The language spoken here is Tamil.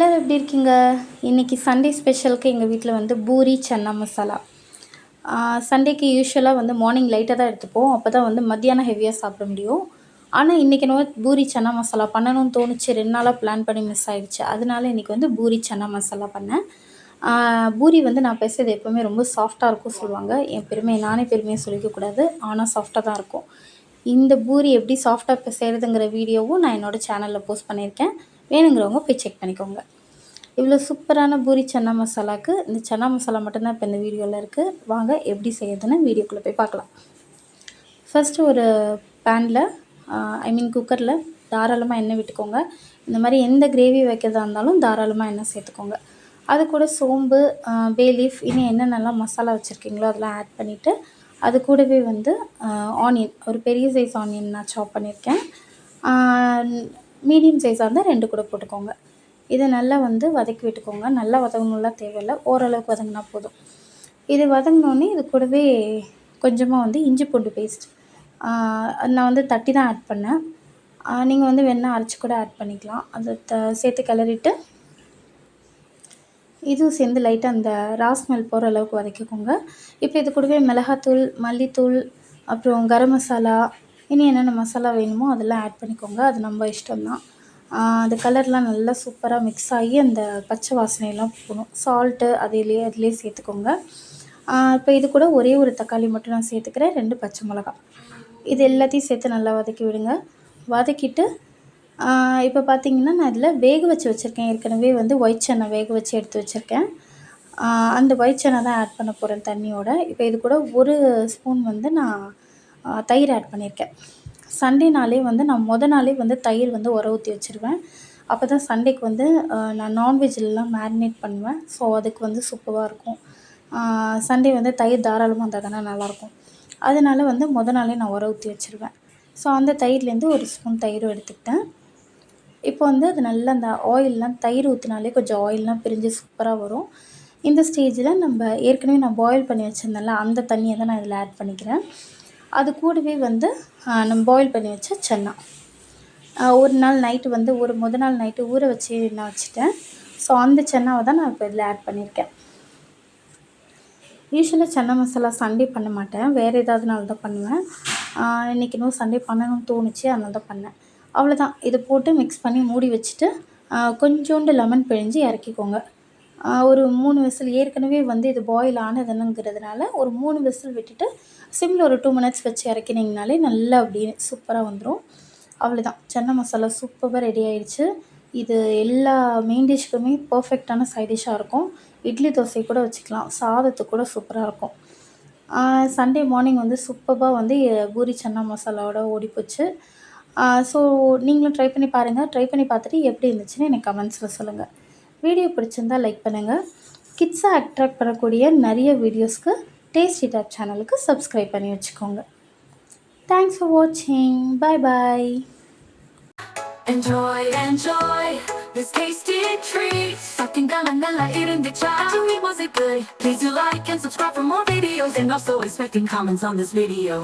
எல்லோரும் எப்படி இருக்கீங்க? இன்றைக்கி சண்டே ஸ்பெஷலுக்கு எங்கள் வீட்டில் வந்து பூரி சன்னா மசாலா. சண்டேக்கு யூஷுவலாக வந்து மார்னிங் லைட்டாக தான் எடுத்துப்போம். அப்போ தான் வந்து மத்தியானம் ஹெவியாக சாப்பிட முடியும். ஆனால் இன்றைக்கி என்னவோ பூரி சன்னா மசாலா பண்ணணும்னு தோணுச்சு. 2 நாளாக பிளான் பண்ணி மிஸ் ஆகிடுச்சு. அதனால இன்றைக்கி வந்து பூரி சன்னா மசாலா பண்ணேன். பூரி வந்து நான் பேசுகிறது எப்போவுமே ரொம்ப சாஃப்டாக இருக்கும் சொல்லுவாங்க. என் பெருமை நானே பெருமையை சொல்லிக்கக்கூடாது. ஆனால் சாஃப்டாக தான் இருக்கும். இந்த பூரி எப்படி சாஃப்டாக இப்போ செய்கிறதுங்கிற வீடியோவும் நான் என்னோடய சேனலில் போஸ்ட் பண்ணியிருக்கேன். வேணுங்கிறவங்க போய் செக் பண்ணிக்கோங்க. இவ்வளோ சூப்பரான பூரி சன்னா மசாலாவுக்கு இந்த சன்னா மசாலா மட்டும்தான் இப்போ இந்த வீடியோவில் இருக்குது. வாங்க எப்படி செய்யுதுன்னு வீடியோக்குள்ளே போய் பார்க்கலாம். ஃபஸ்ட்டு ஒரு பேனில் குக்கரில் தாராளமாக எண்ணெய் விட்டுக்கோங்க. இந்த மாதிரி எந்த கிரேவி வைக்கிறதா இருந்தாலும் தாராளமாக எண்ணெய் சேர்த்துக்கோங்க. அது கூட சோம்பு, பே லீஃப், இன்னும் என்னென்னலாம் மசாலா வச்சுருக்கீங்களோ அதெல்லாம் ஆட் பண்ணிவிட்டு அது கூடவே வந்து ஆனியன், ஒரு பெரிய சைஸ் ஆனியன் நான் சாப் பண்ணியிருக்கேன். மீடியம் சைஸாக இருந்தால் 2 கூட போட்டுக்கோங்க. இதை நல்லா வந்து வதக்கி விட்டுக்கோங்க. நல்லா வதங்கணும்லாம் தேவையில்லை, ஓரளவுக்கு வதங்கினா போதும். இது வதங்கினோடனே இது கூடவே கொஞ்சமாக வந்து இஞ்சி பூண்டு பேஸ்ட் நான் வந்து தட்டி தான் ஆட் பண்ணேன். நீங்கள் வந்து வேணால் அரைச்சி கூட ஆட் பண்ணிக்கலாம். அதை சேர்த்து கிளறிட்டு இதுவும் சேர்ந்து லைட்டாக அந்த ரா ஸ்மெல் போகிற அளவுக்கு வதக்கிக்கோங்க. இப்போ இது கூடவே மிளகாத்தூள், மல்லித்தூள், அப்புறம் கரம் மசாலா, இனி என்னென்ன மசாலா வேணுமோ அதெல்லாம் ஆட் பண்ணிக்கோங்க. அது நம்ம இஷ்டம்தான். அந்த கலர்லாம் நல்லா சூப்பராக மிக்ஸ் ஆகி அந்த பச்சை வாசனையெல்லாம் போகணும். சால்ட்டு அதிலே சேர்த்துக்கோங்க. இப்போ இது கூட ஒரே ஒரு தக்காளி மட்டும் நான் சேர்த்துக்கிறேன், 2 பச்சை மிளகா. இது எல்லாத்தையும் சேர்த்து நல்லா வதக்கி விடுங்க. வதக்கிட்டு இப்போ பார்த்தீங்கன்னா நான் இதில் வேக வச்சு வச்சுருக்கேன். ஏற்கனவே வந்து ஒயிட் சன்னா வேக வச்சு எடுத்து வச்சுருக்கேன். அந்த ஒயிட் சன்னா தான் ஆட் பண்ண போகிறேன் தண்ணியோட. இப்போ இது கூட 1 ஸ்பூன் வந்து நான் தயிர் ஆட் பண்ணியிருக்கேன். சண்டேனாலே வந்து நான் நாளே வந்து தயிர் வந்து உர ஊற்றி வச்சுருவேன். அப்போ தான் சண்டேக்கு வந்து நான் நான்வெஜ்லலாம் மேரினேட் பண்ணுவேன். ஸோ அதுக்கு வந்து சூப்பராக இருக்கும். சண்டே வந்து தயிர் தாராளமாக இருந்தால் தானே நல்லாயிருக்கும். அதனால வந்து நாளே நான் உர ஊற்றி வச்சுருவேன். ஸோ அந்த தயிர்லேருந்து 1 ஸ்பூன் தயிரும் எடுத்துக்கிட்டேன். இப்போ வந்து அது நல்லா அந்த ஆயிலெலாம், தயிர் ஊற்றினாலே கொஞ்சம் ஆயிலெலாம் பிரிஞ்சு சூப்பராக வரும். இந்த ஸ்டேஜில் நம்ம ஏற்கனவே நான் பாயில் பண்ணி வச்சுருந்தேன்ல, அந்த தண்ணியை தான் நான் இதில் ஆட் பண்ணிக்கிறேன். அது கூடவே வந்து நம்ம பாயில் பண்ணி வச்ச சன்னா, ஒரு நாள் நைட்டு வந்து நாள் நைட்டு ஊற வச்சு நான் வச்சுட்டேன். ஸோ அந்த சன்னாவை தான் நான் இப்போ இதில் ஆட் பண்ணியிருக்கேன். யூஸ்வலாக சன்னா மசாலா சண்டே பண்ண மாட்டேன், வேறு ஏதாவது நாள் தான் பண்ணுவேன். இன்றைக்கி இன்னும் சண்டே பண்ணணும்னு தோணுச்சு, அதனால தான் பண்ணேன். அவ்வளோதான். இதை போட்டு மிக்ஸ் பண்ணி மூடி வச்சுட்டு கொஞ்சோண்டு லெமன் பிழிஞ்சு இறக்கிக்கோங்க. ஒரு 3 விசில், ஏற்கனவே வந்து இது பாயில் ஆனதுனுங்கிறதுனால ஒரு 3 விசில் விட்டுட்டு சிம்மில் ஒரு 2 மினிட்ஸ் வச்சு இறக்கினீங்கனாலே நல்லா அப்படியே சூப்பராக வந்துடும். அவ்வளோதான், சன்னா மசாலா சூப்பராக ரெடி ஆகிடுச்சு. இது எல்லா மெயின் டிஷ்க்குமே பர்ஃபெக்டான சைட் டிஷ்ஷாக இருக்கும். இட்லி தோசை கூட வச்சுக்கலாம், சாதத்துக்கு கூட சூப்பராக இருக்கும். சண்டே மார்னிங் வந்து சூப்பராக வந்து பூரி சன்னா மசாலாவோட ஓடிப்போச்சு. ஸோ நீங்களும் ட்ரை பண்ணி பாருங்கள். ட்ரை பண்ணி பார்த்துட்டு எப்படி இருந்துச்சுன்னு எனக்கு கமெண்ட்ஸில் சொல்லுங்கள். வீடியோ பிடிச்சிருந்தால் லைக் பண்ணுங்கள். கிட்ஸை அட்ராக்ட் பண்ணக்கூடிய நிறைய வீடியோஸ்க்கு டேஸ்டி டாப் சேனலுக்கு சப்ஸ்கிரைப் பண்ணி வச்சுக்கோங்க. தேங்க்ஸ் ஃபார் வாட்சிங். Bye bye. Enjoy this tasty treat. Something நல்லா இருந்துச்சா? Was it good? Please do like and subscribe for more videos, and also expecting comments on this video.